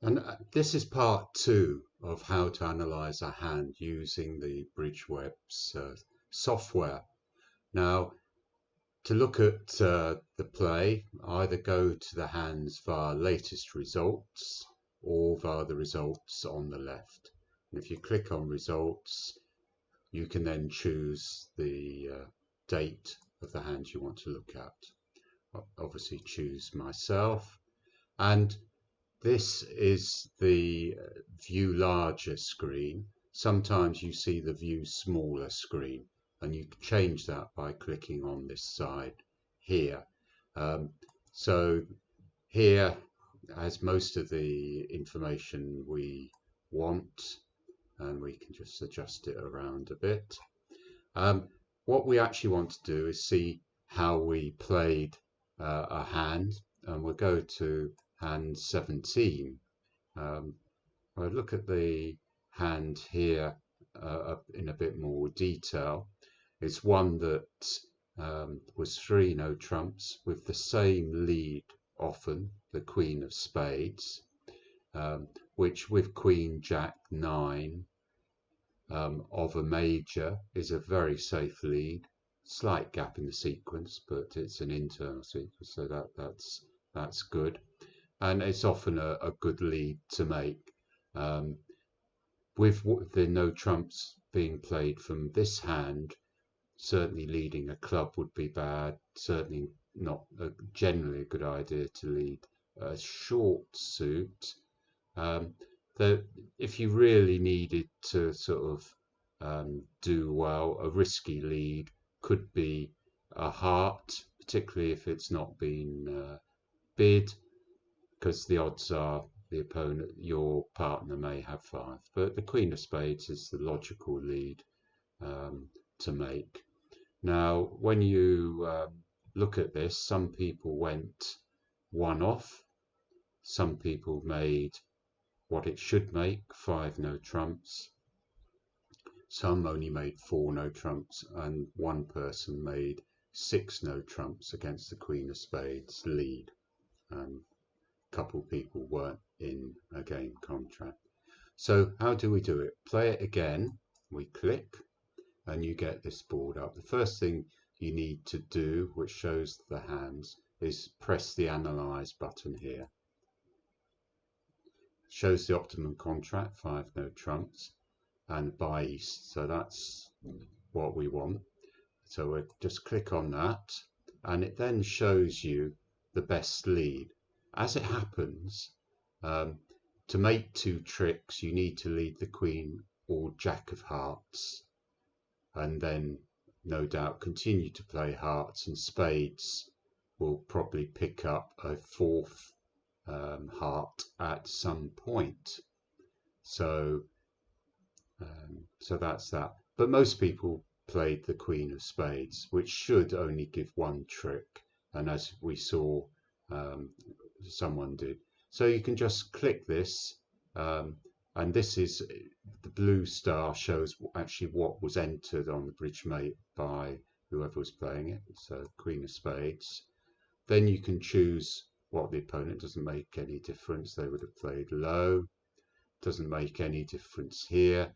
And this is part two of how to analyze a hand using the Bridgeweb's software. Now, to look at the play, either go to the hands via latest results or via the results on the left. And if you click on results, you can then choose the date of the hand you want to look at. I'll obviously choose myself, and this is the view larger screen. Sometimes you see the view smaller screen, and you can change that by clicking on this side here. So here has most of the information we want, and we can just adjust it around a bit. What we actually want to do is see how we played a hand, and we'll go to hand 17. I'll look at the hand here in a bit more detail. It's one that was 3 no trumps with the same lead, often the Queen of Spades, which with Queen Jack 9 of a major is a very safe lead. Slight gap in the sequence, but it's an internal sequence, so that's good. And it's often a good lead to make. With the no trumps being played from this hand, certainly leading a club would be bad. Certainly not generally a good idea to lead a short suit. If you really needed to sort of do well, a risky lead could be a heart, particularly if it's not been bid, because the odds are the opponent, your partner, may have 5. But the Queen of Spades is the logical lead to make. Now, when you look at this, some people went 1 off, some people made what it should make, 5 no trumps, some only made 4 no trumps, and one person made 6 no trumps against the Queen of Spades lead. And a couple of people weren't in a game contract. So how do we do it? Play it again. We click, and you get this board up. The first thing you need to do, which shows the hands, is press the Analyze button here. Shows the optimum contract, 5 no trumps, and buy east. So that's what we want. So we'll just click on that, and it then shows you the best lead. As it happens, to make 2 tricks, you need to lead the Queen or Jack of Hearts, and then no doubt continue to play hearts, and spades will probably pick up a 4th heart at some point. So that's that. But most people played the Queen of Spades, which should only give 1 trick, and as we saw, someone did. So you can just click this, and this is the blue star, shows actually what was entered on the bridge mate by whoever was playing it. So Queen of Spades. Then you can choose what the opponent, doesn't make any difference. They would have played low. Doesn't make any difference here.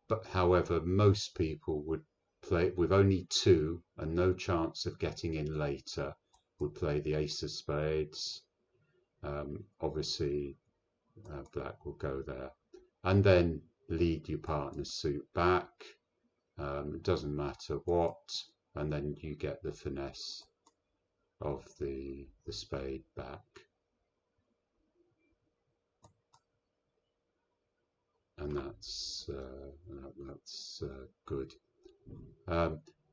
But however, most people would play with only 2 and no chance of getting in later, would play the Ace of Spades. Obviously black will go there, and then lead your partner's suit back. It doesn't matter what, and then you get the finesse of the spade back. And that's good.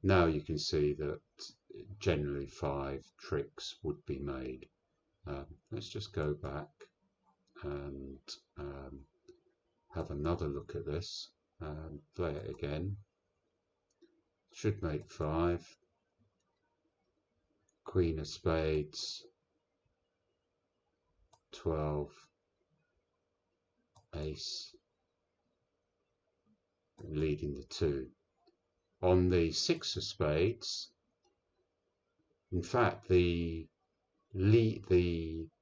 Now you can see that generally 5 tricks would be made. Let's just go back and have another look at this and play it again. Should make 5. Queen of Spades, 12, Ace, leading the 2. On the 6 of Spades, in fact, the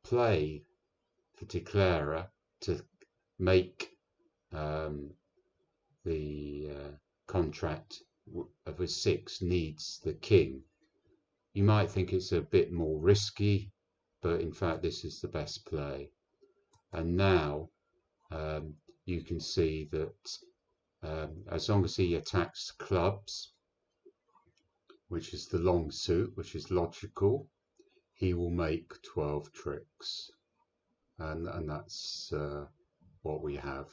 play for declarer to make the contract of a 6 needs the king. You might think it's a bit more risky, but in fact this is the best play. And now you can see that as long as he attacks clubs, which is the long suit, which is logical, he will make 12 tricks. And that's what we have.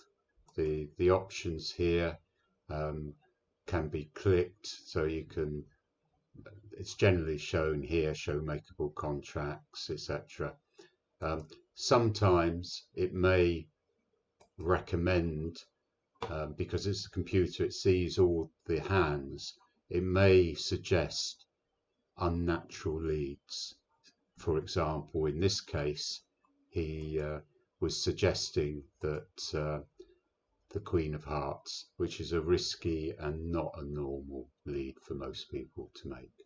The options here can be clicked, so you can, it's generally shown here, show makeable contracts, etc. Sometimes it may recommend, because it's a computer, it sees all the hands, it may suggest unnatural leads. For example, in this case, he was suggesting that the Queen of Hearts, which is a risky and not a normal lead for most people to make.